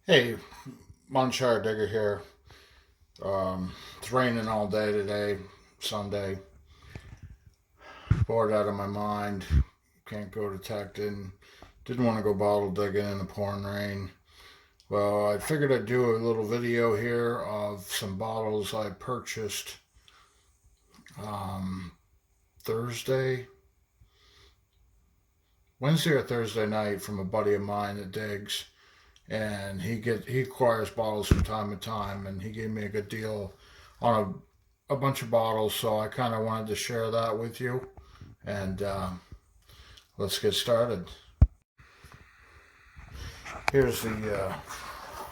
Hey, Munchar Digger here. It's raining all day today, Sunday. Bored out of my mind. Can't go detecting. Didn't want to go bottle digging in the pouring rain. Well, I figured I'd do a little video here of some bottles I purchased um, Thursday, Wednesday or Thursday night from a buddy of mine that digs, and he acquires bottles from time to time, and he gave me a good deal on a bunch of bottles, so I kind of wanted to share that with you. And let's get started. Here's the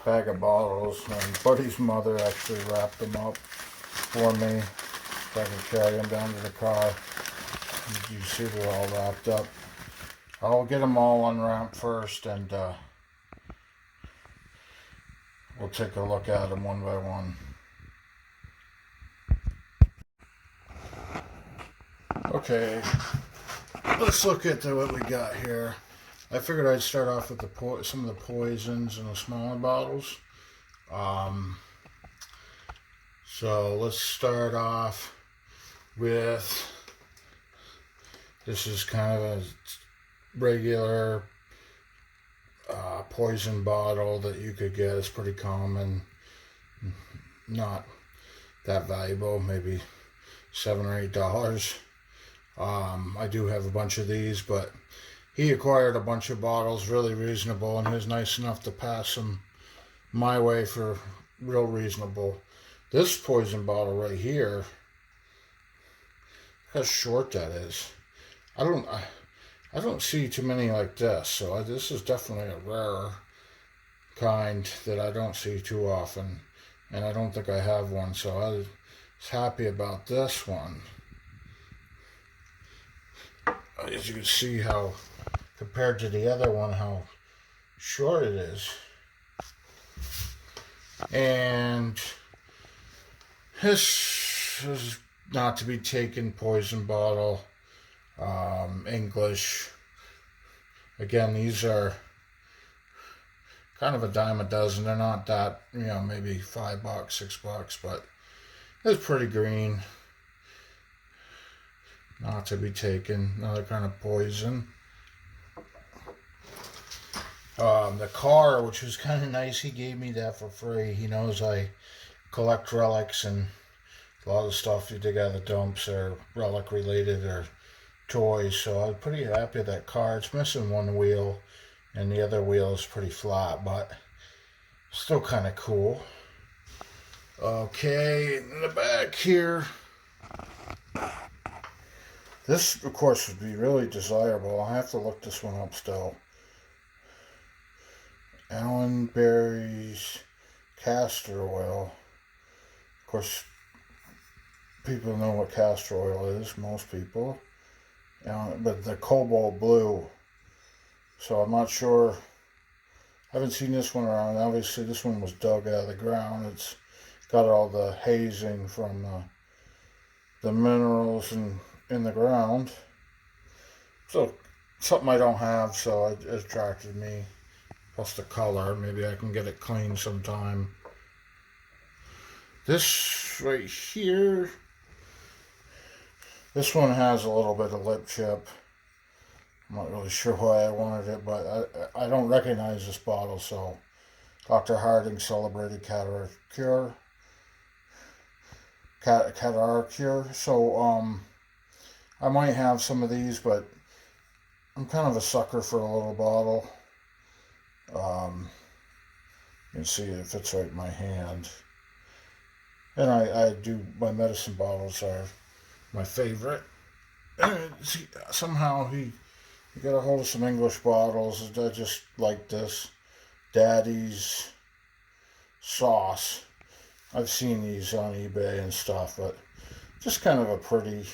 bag of bottles. My buddy's mother actually wrapped them up for me so I can carry them down to the car. You see they're all wrapped up. I'll get them all unwrapped first, and we'll take a look at them one by one. Okay, let's look at what we got here. I figured I'd start off with some of the poisons in the smaller bottles. Um, so let's start off with, this is kind of a regular poison bottle that you could get. It's pretty common, not that valuable, maybe $7 or $8. I do have a bunch of these, but he acquired a bunch of bottles really reasonable, and he was nice enough to pass them my way for real reasonable. This poison bottle right here, look how short that is. I don't see too many like this, so this is definitely a rare kind that I don't see too often, and I don't think I have one, so I was happy about this one. As you can see, how compared to the other one, how short it is. And this is not to be taken poison bottle, English. Again, these are kind of a dime a dozen. They're not that, maybe $5, $6, but it's pretty green. Not to be taken. Another kind of poison. The car, which was kind of nice, he gave me that for free. He knows I collect relics, and a lot of the stuff you dig out of the dumps are relic related or toys, so I'm pretty happy with that car. It's missing one wheel, and the other wheel is pretty flat, but still kind of cool. Okay, in the back here, this, of course, would be really desirable. I'll have to look this one up still. Allen Berry's castor oil. Of course, people know what castor oil is, most people. But the cobalt blue. So I'm not sure. I haven't seen this one around. Obviously, this one was dug out of the ground. It's got all the hazing from the minerals in the ground. So something I don't have, so it attracted me. Plus the color. Maybe I can get it clean sometime. This right here, this one has a little bit of lip chip. I'm not really sure why I wanted it, but I don't recognize this bottle, so Dr. Harding celebrated cataract cure. Cataract cure. So I might have some of these, but I'm kind of a sucker for a little bottle. You can see it fits right in my hand. And I do, my medicine bottles are my favorite. See, somehow he got a hold of some English bottles. I just like this Daddy's sauce. I've seen these on eBay and stuff, but just kind of a pretty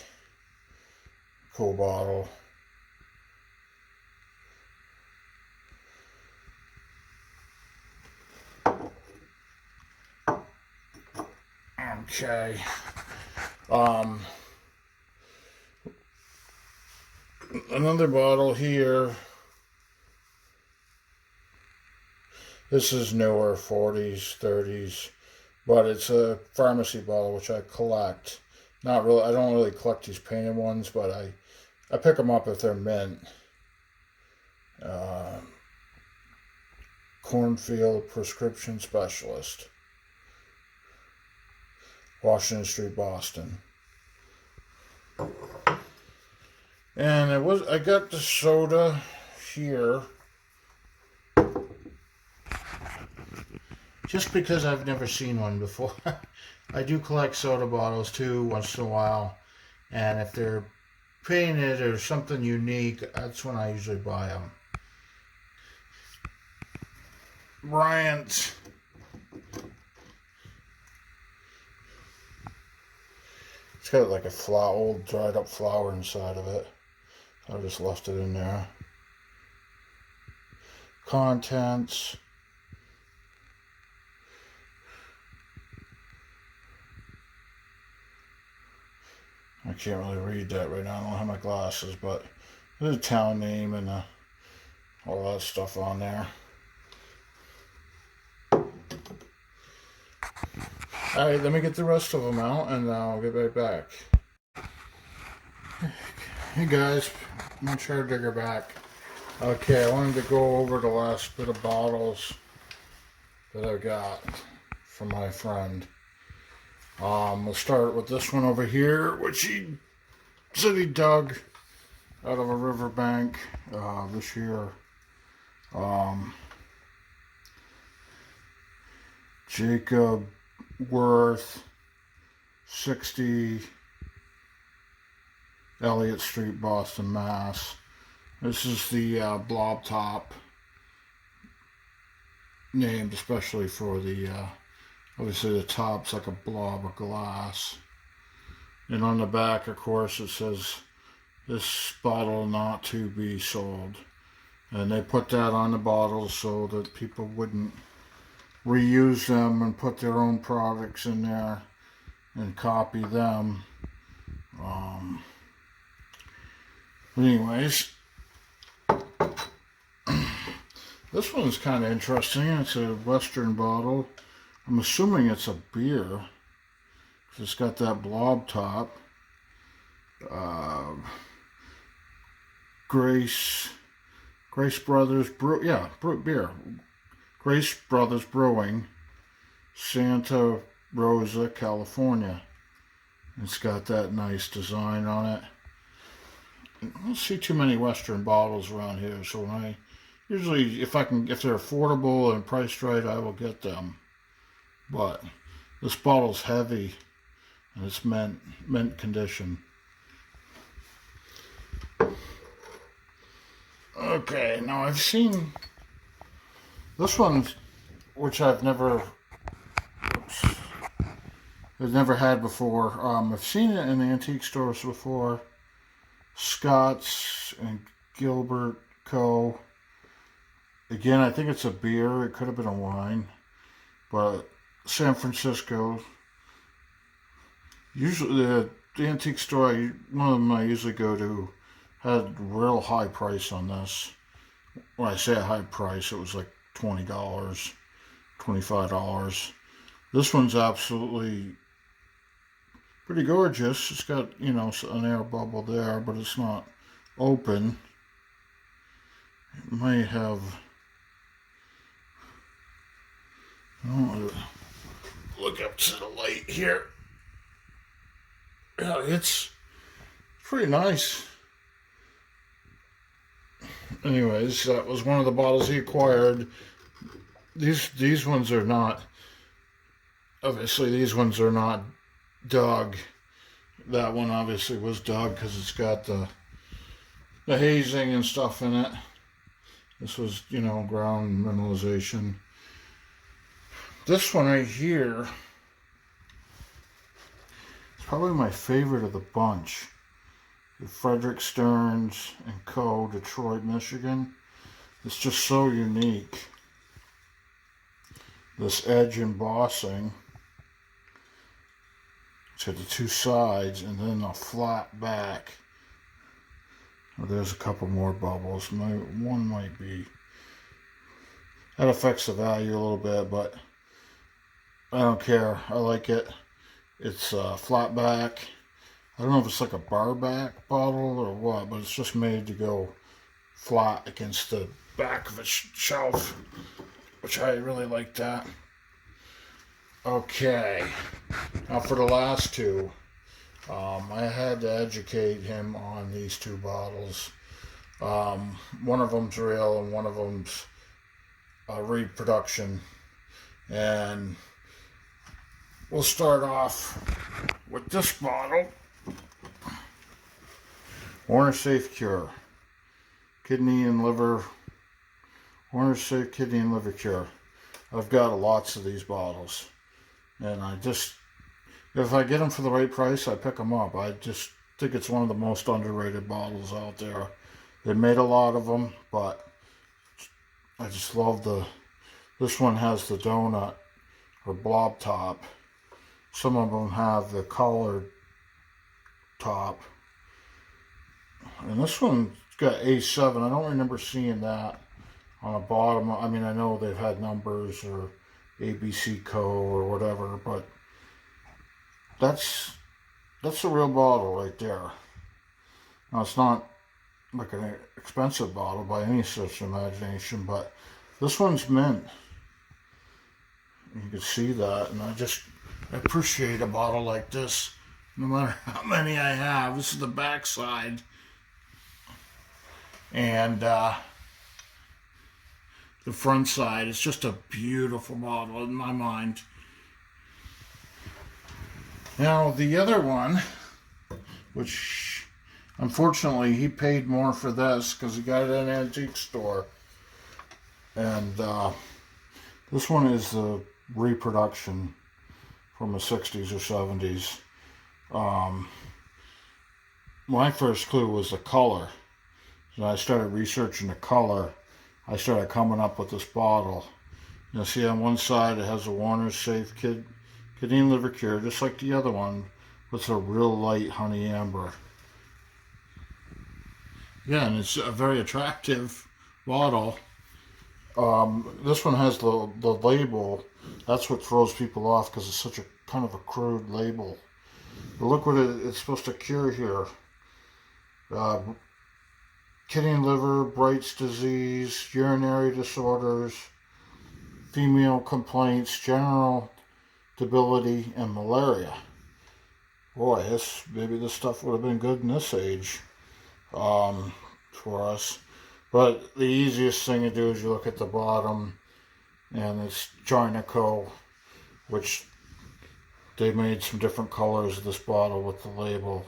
cool bottle. Okay. Another bottle here. This is newer, 40s, 30s, but it's a pharmacy bottle which I collect. Not really. I don't really collect these painted ones, but I pick them up if they're mint. Uh, Cornfield Prescription Specialist, Washington Street, Boston. And I got the soda here just because I've never seen one before. I do collect soda bottles too once in a while, and if they're painted or something unique, that's when I usually buy them. Bryant's. It's got like a old dried up flower inside of it. I just left it in there. Contents. I can't really read that right now. I don't have my glasses, but there's a town name and all that stuff on there. Alright, let me get the rest of them out and I'll get right back. Hey guys, I'm gonna try to dig her back. Okay, I wanted to go over the last bit of bottles that I got from my friend. We'll start with this one over here, which he said he dug out of a riverbank this year. Jacob Worth, 60 Elliott Street, Boston, Mass. This is the blob top, named especially for the obviously the top's like a blob of glass, and on the back, of course, it says this bottle not to be sold, and they put that on the bottles so that people wouldn't reuse them and put their own products in there and copy them. Anyways, this one's kind of interesting. It's a Western bottle. I'm assuming it's a beer, because it's got that blob top. Grace Brothers beer. Grace Brothers Brewing, Santa Rosa, California. It's got that nice design on it. I don't see too many Western bottles around here, so when I usually, if they're affordable and priced right, I will get them. But this bottle's heavy and it's mint condition. Okay, now I've seen this one, which I've never had before. I've seen it in the antique stores before. Scott's and Gilbert Co. Again, I think it's a beer. It could have been a wine, but San Francisco. Usually, the antique store, one of them I usually go to, had real high price on this. When I say a high price, it was like $20, $25. This one's absolutely pretty gorgeous. It's got, an air bubble there, but it's not open. It might have, look up to the light here. Yeah, it's pretty nice. Anyways, that was one of the bottles he acquired. These ones are not, obviously these ones are not dug. That one obviously was dug because it's got the hazing and stuff in it. This was, ground mineralization. This one right here is probably my favorite of the bunch. The Frederick Stearns & Co., Detroit, Michigan. It's just so unique. This edge embossing. It's got the two sides and then a flat back. Oh, there's a couple more bubbles. One might be. That affects the value a little bit, but I don't care. I like it. It's flat back. I don't know if it's like a bar back bottle or what, but it's just made to go flat against the back of a shelf, which I really like that. Okay, now for the last two, I had to educate him on these two bottles. One of them's real and one of them's reproduction. And we'll start off with this bottle. Warner Safe Cure. Kidney and liver. Warner Safe Kidney and Liver Cure. I've got lots of these bottles. And if I get them for the right price, I pick them up. I just think it's one of the most underrated bottles out there. They made a lot of them, but I just love this one has the donut or blob top. Some of them have the collared top. And this one's got A7. I don't remember seeing that on the bottom. I mean, I know they've had numbers or ABC Co or whatever, but that's a real bottle right there. Now, it's not like an expensive bottle by any stretch of imagination, but this one's mint. You can see that, and I appreciate a bottle like this, no matter how many I have. This is the back side, and the front side. It's just a beautiful bottle in my mind. Now, the other one, which unfortunately he paid more for this because he got it at an antique store. And this one is the reproduction from the 60s or 70s. My first clue was the color. So I started researching the color. I started coming up with this bottle. You see on one side it has a Warner Safe Kidney and Liver Cure, just like the other one, with a real light honey amber. Yeah, and it's a very attractive bottle. This one has the label. That's what throws people off because it's such a kind of a crude label. But look what it's supposed to cure here. Kidney and liver, Bright's disease, urinary disorders, female complaints, general debility, and malaria. Boy, maybe this stuff would have been good in this age for us. But the easiest thing to do is you look at the bottom, and it's China Co., which they made some different colors of this bottle with the label.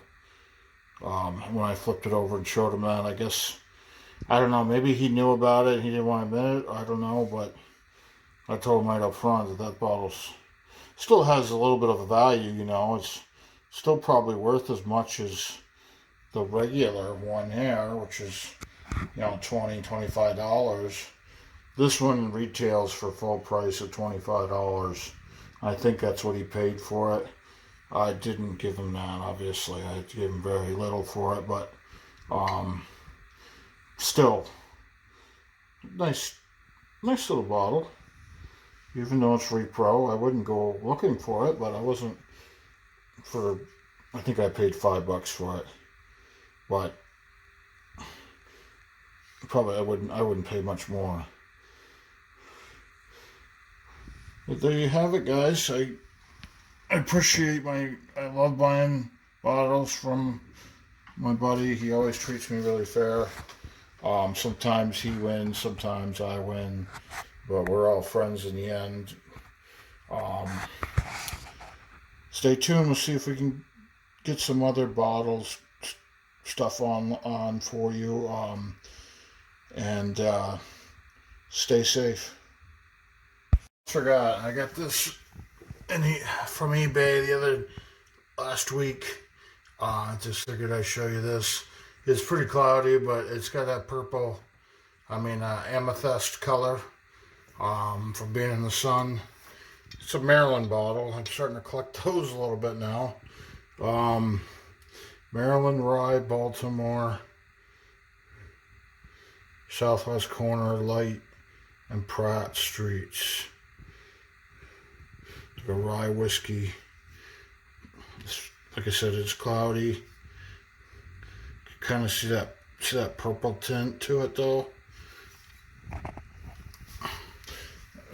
When I flipped it over and showed him that, I don't know, maybe he knew about it and he didn't want to admit it, I don't know, but I told him right up front that bottle still has a little bit of a value, it's still probably worth as much as the regular one here, which is, $20, $25. This one retails for full price at $25. I think that's what he paid for it. I didn't give him that, obviously. I gave him very little for it, but still, nice little bottle. Even though it's repro, I wouldn't go looking for it, but I think I paid $5 for it. But probably I wouldn't pay much more. But there you have it, guys. I love buying bottles from my buddy. He always treats me really fair. Sometimes he wins, sometimes I win, but we're all friends in the end. Stay tuned. We'll see if we can get some other bottles stuff on for you. And stay safe. Forgot, I got this from eBay last week. Just figured I'd show you this. It's pretty cloudy, but it's got that purple, amethyst color from being in the sun. It's a Maryland bottle. I'm starting to collect those a little bit now. Maryland Rye, Baltimore, Southwest Corner Light and Pratt streets. Like a rye whiskey. Like I said, it's cloudy. You kind of see that purple tint to it though.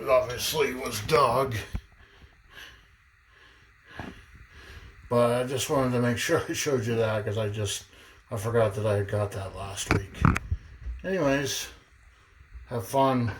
It obviously was dug. But I just wanted to make sure I showed you that because I forgot that I got that last week. Anyways, have fun.